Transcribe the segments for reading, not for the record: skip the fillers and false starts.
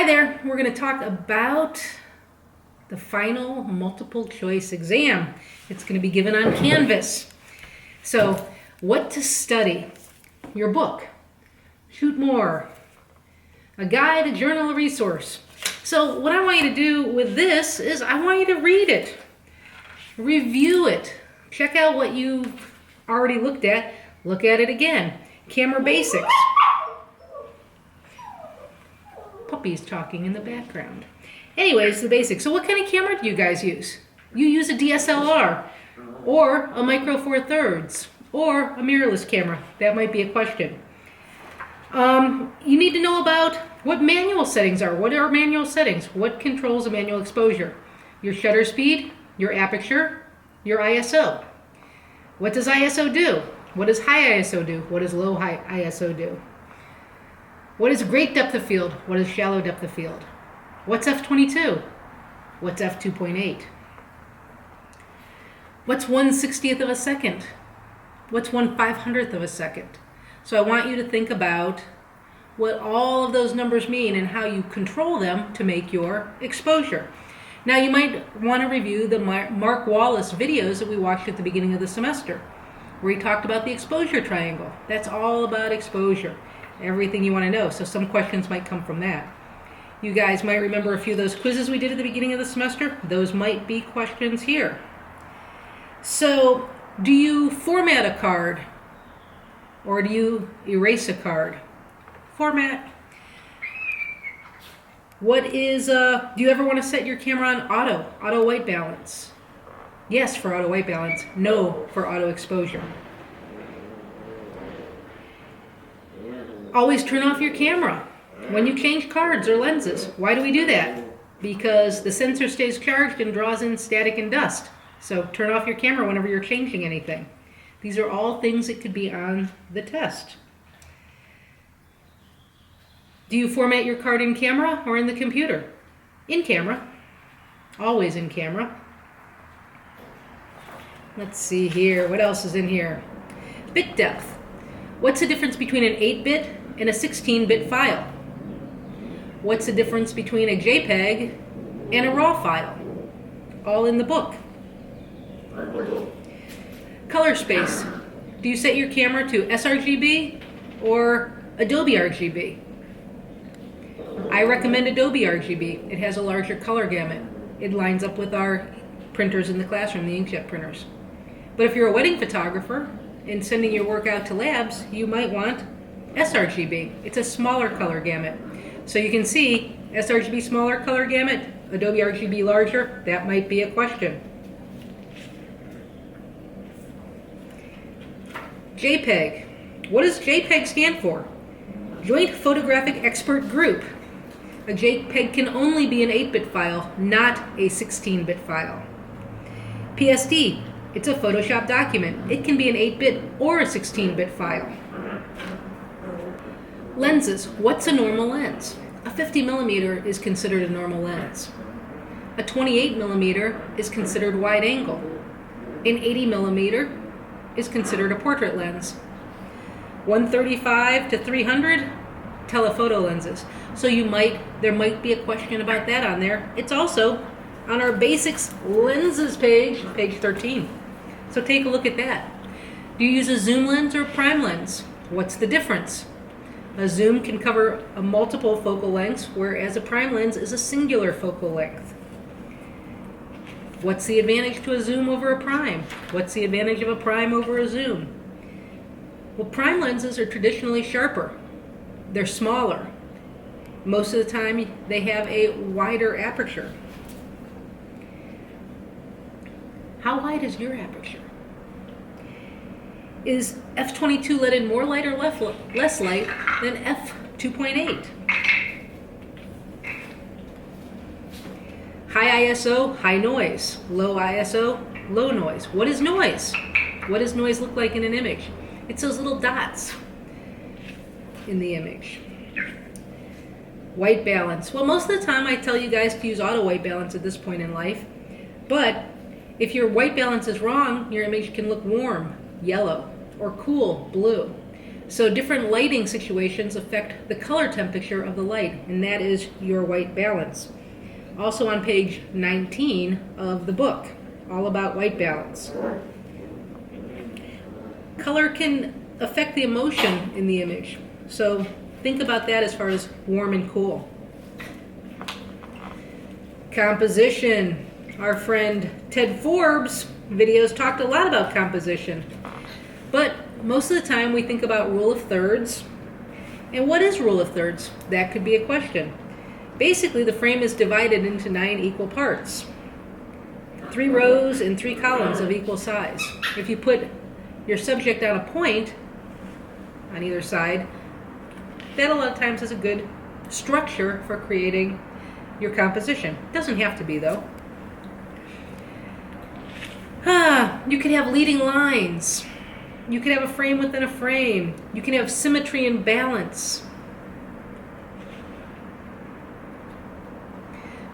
Hi there, we're going to talk about the final multiple choice exam. It's going to be given on Canvas. So, what to study? Your book, Shoot More, a guide, a journal, a resource. So what I want you to do with this is I want you to read it, review it, check out what you've already looked at, look at it again. Camera basics. Puppies talking in the background. Anyways, the basics. So what kind of camera do you guys use? You use a DSLR or a micro four thirds or a mirrorless camera. That might be a question. You need to know about what manual settings are. What are manual settings? What controls a manual exposure? Your shutter speed, your aperture, your ISO. What does ISO do? What does high ISO do? What does low ISO do? What is great depth of field? What is shallow depth of field? What's f/22? What's f/2.8? What's 1/60th of a second? What's 1/500th of a second? So I want you to think about what all of those numbers mean and how you control them to make your exposure. Now you might want to review the Mark Wallace videos that we watched at the beginning of the semester, where he talked about the exposure triangle. That's all about exposure. Everything you want to know. So some questions might come from that. You guys might remember a few of those quizzes we did at the beginning of the semester. Those might be questions here. So, do you format a card or do you erase a card? Format. What is, do you ever want to set your camera on auto white balance? Yes, for auto white balance. No, for auto exposure. Always turn off your camera when you change cards or lenses. Why do we do that? Because the sensor stays charged and draws in static and dust. So turn off your camera whenever you're changing anything. These are all things that could be on the test. Do you format your card in camera or in the computer? In camera. Always in camera. Let's see here. What else is in here? Bit depth. What's the difference between an 8-bit and a 16-bit file? What's the difference between a JPEG and a RAW file? All in the book. Color space. Do you set your camera to sRGB or Adobe RGB? I recommend Adobe RGB. It has a larger color gamut. It lines up with our printers in the classroom, the inkjet printers. But if you're a wedding photographer and sending your work out to labs, you might want sRGB. It's a smaller color gamut. So you can see sRGB smaller color gamut, Adobe RGB larger. That might be a question. JPEG. What does JPEG stand for? Joint Photographic Expert Group. A JPEG can only be an 8-bit file, not a 16-bit file. PSD. It's a Photoshop document. It can be an 8-bit or a 16-bit file. Lenses. What's a normal lens? A 50mm is considered a normal lens. A 28mm is considered wide angle. An 80mm is considered a portrait lens. 135 to 300, telephoto lenses. So there might be a question about that on there. It's also on our basics lenses page 13. So take a look at that. Do you use a zoom lens or a prime lens? What's the difference? A zoom can cover a multiple focal lengths, whereas a prime lens is a singular focal length. What's the advantage to a zoom over a prime? What's the advantage of a prime over a zoom? Well, prime lenses are traditionally sharper. They're smaller. Most of the time, they have a wider aperture. How wide is your aperture? Is f/22 let in more light or less light than f/2.8? High ISO, high noise. Low ISO, low noise. What is noise? What does noise look like in an image? It's those little dots in the image. White balance. Well, most of the time I tell you guys to use auto white balance at this point in life, but if your white balance is wrong, your image can look warm, yellow, or cool, blue. So different lighting situations affect the color temperature of the light, and that is your white balance. Also on page 19 of the book, all about white balance. Color can affect the emotion in the image. So think about that as far as warm and cool. Composition. Our friend Ted Forbes' videos talked a lot about composition. But most of the time we think about rule of thirds. And what is rule of thirds? That could be a question. Basically, the frame is divided into 9 equal parts. 3 rows and 3 columns of equal size. If you put your subject on a point on either side, that a lot of times is a good structure for creating your composition. Doesn't have to be, though. You could have leading lines. You could have a frame within a frame. You can have symmetry and balance.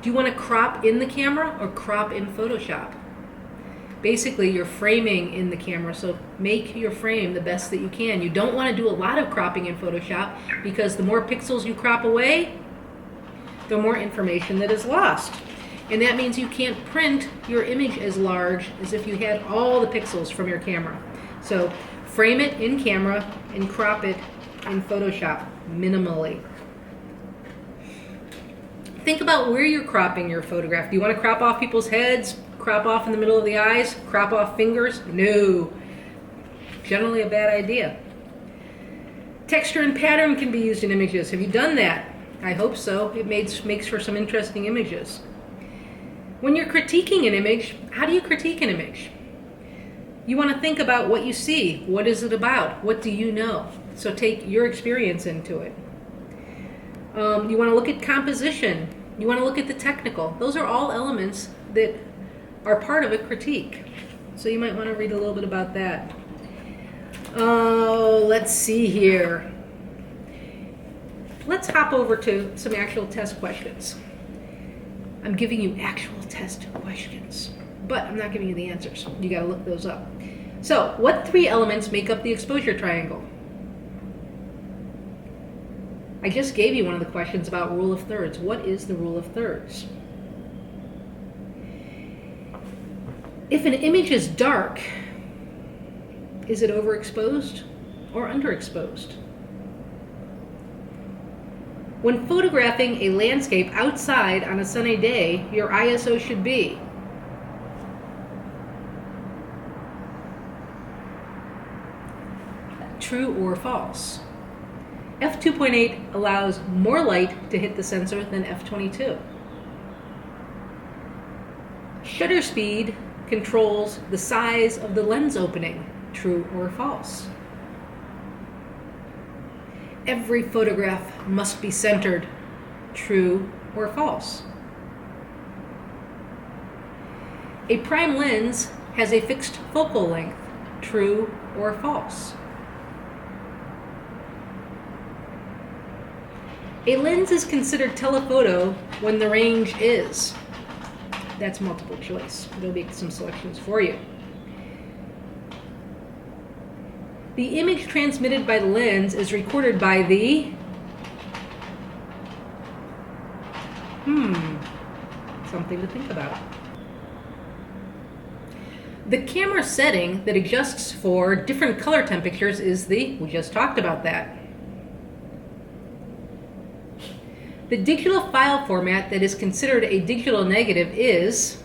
Do you want to crop in the camera or crop in Photoshop? Basically, you're framing in the camera, so make your frame the best that you can. You don't want to do a lot of cropping in Photoshop because the more pixels you crop away, the more information that is lost. And that means you can't print your image as large as if you had all the pixels from your camera. So frame it in camera and crop it in Photoshop minimally. Think about where you're cropping your photograph. Do you want to crop off people's heads? Crop off in the middle of the eyes? Crop off fingers? No. Generally a bad idea. Texture and pattern can be used in images. Have you done that? I hope so. It makes for some interesting images. When you're critiquing an image, how do you critique an image? You want to think about what you see. What is it about? What do you know? So take your experience into it. You want to look at composition. You want to look at the technical. Those are all elements that are part of a critique. So you might want to read a little bit about that. Oh, let's see here. Let's hop over to some actual test questions. I'm giving you actual test questions, but I'm not giving you the answers. You got to look those up. So, what 3 elements make up the exposure triangle? I just gave you one of the questions about rule of thirds. What is the rule of thirds? If an image is dark, is it overexposed or underexposed? When photographing a landscape outside on a sunny day, your ISO should be true or false. f2.8 allows more light to hit the sensor than f22. Shutter speed controls the size of the lens opening. True or false? Every photograph must be centered. True or false? A prime lens has a fixed focal length. True or false? A lens is considered telephoto when the range is. That's multiple choice. There'll be some selections for you. The image transmitted by the lens is recorded by the something to think about. The camera setting that adjusts for different color temperatures is we just talked about that. The digital file format that is considered a digital negative is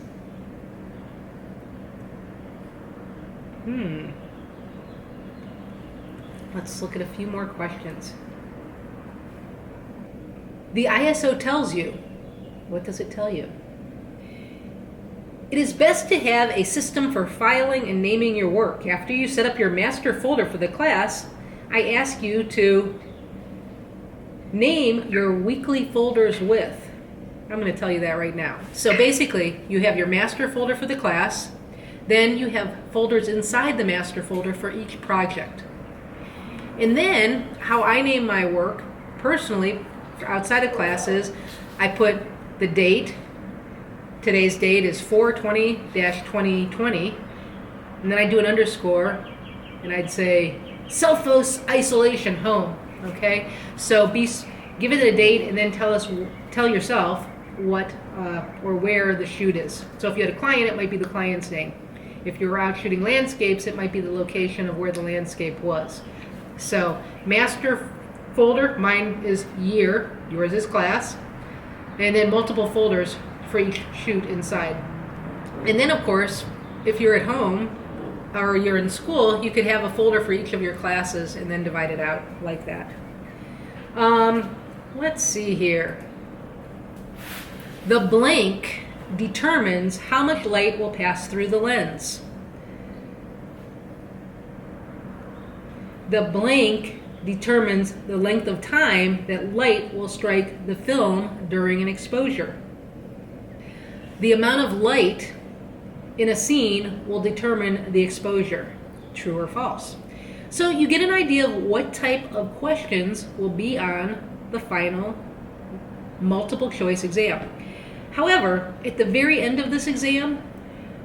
Let's look at a few more questions. The ISO tells you. What does it tell you? It is best to have a system for filing and naming your work. After you set up your master folder for the class, I ask you to name your weekly folders with. I'm going to tell you that right now. So basically, you have your master folder for the class, then you have folders inside the master folder for each project. And then, how I name my work, personally, outside of classes, I put the date. Today's date is 4/20-2020. And then I do an underscore, and I'd say self-isolation home. Okay, so give it a date and then tell yourself what or where the shoot is. So if you had a client, it might be the client's name. If you're out shooting landscapes, it might be the location of where the landscape was. So master folder, mine is year, yours is class, and then multiple folders for each shoot inside. And then of course, if you're at home or you're in school, you could have a folder for each of your classes and then divide it out like that. Let's see here. The blank determines how much light will pass through the lens. The blank determines the length of time that light will strike the film during an exposure. The amount of light in a scene will determine the exposure, true or false. So you get an idea of what type of questions will be on the final multiple choice exam. However, at the very end of this exam,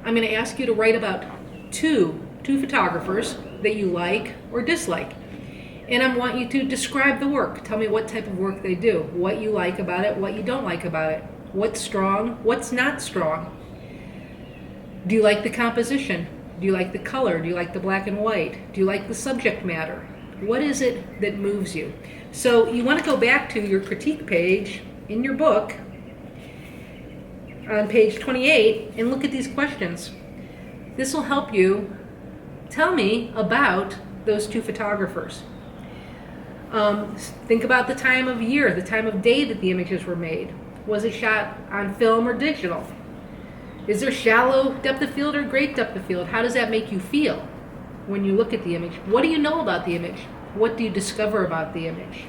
I'm going to ask you to write about two photographers that you like or dislike. And I want you to describe the work. Tell me what type of work they do, what you like about it, what you don't like about it, what's strong, what's not strong. Do you like the composition? Do you like the color? Do you like the black and white? Do you like the subject matter? What is it that moves you? So you want to go back to your critique page in your book on page 28 and look at these questions. This will help you tell me about those two photographers. Think about the time of year, the time of day that the images were made. Was it shot on film or digital? Is there shallow depth of field or great depth of field? How does that make you feel when you look at the image? What do you know about the image? What do you discover about the image?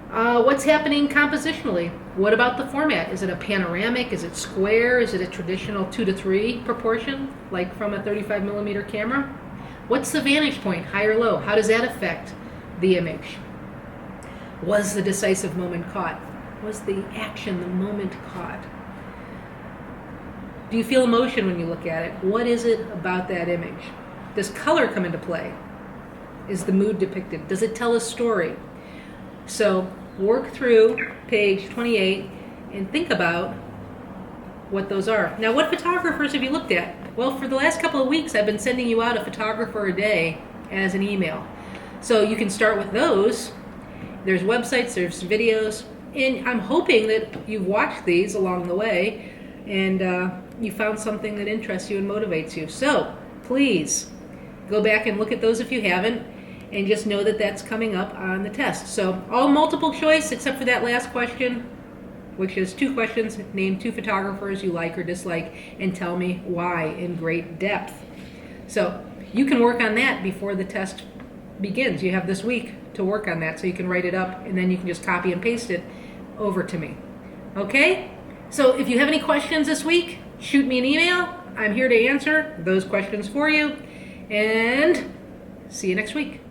What's happening compositionally? What about the format? Is it a panoramic? Is it square? Is it a traditional 2:3 proportion, like from a 35mm camera? What's the vantage point, high or low? How does that affect the image? Was the decisive moment caught? Was the action, the moment caught? Do you feel emotion when you look at it? What is it about that image? Does color come into play? Is the mood depicted? Does it tell a story? So work through page 28 and think about what those are. Now, what photographers have you looked at? Well, for the last couple of weeks, I've been sending you out a photographer a day as an email. So you can start with those. There's websites, there's videos, and I'm hoping that you've watched these along the way and you found something that interests you and motivates you. So please go back and look at those if you haven't, and just know that that's coming up on the test. So all multiple choice except for that last question, which is 2 questions. Name 2 photographers you like or dislike and tell me why in great depth. So you can work on that before the test begins. You have this week to work on that, so you can write it up and then you can just copy and paste it over to me. Okay? So if you have any questions this week, shoot me an email. I'm here to answer those questions for you. And see you next week.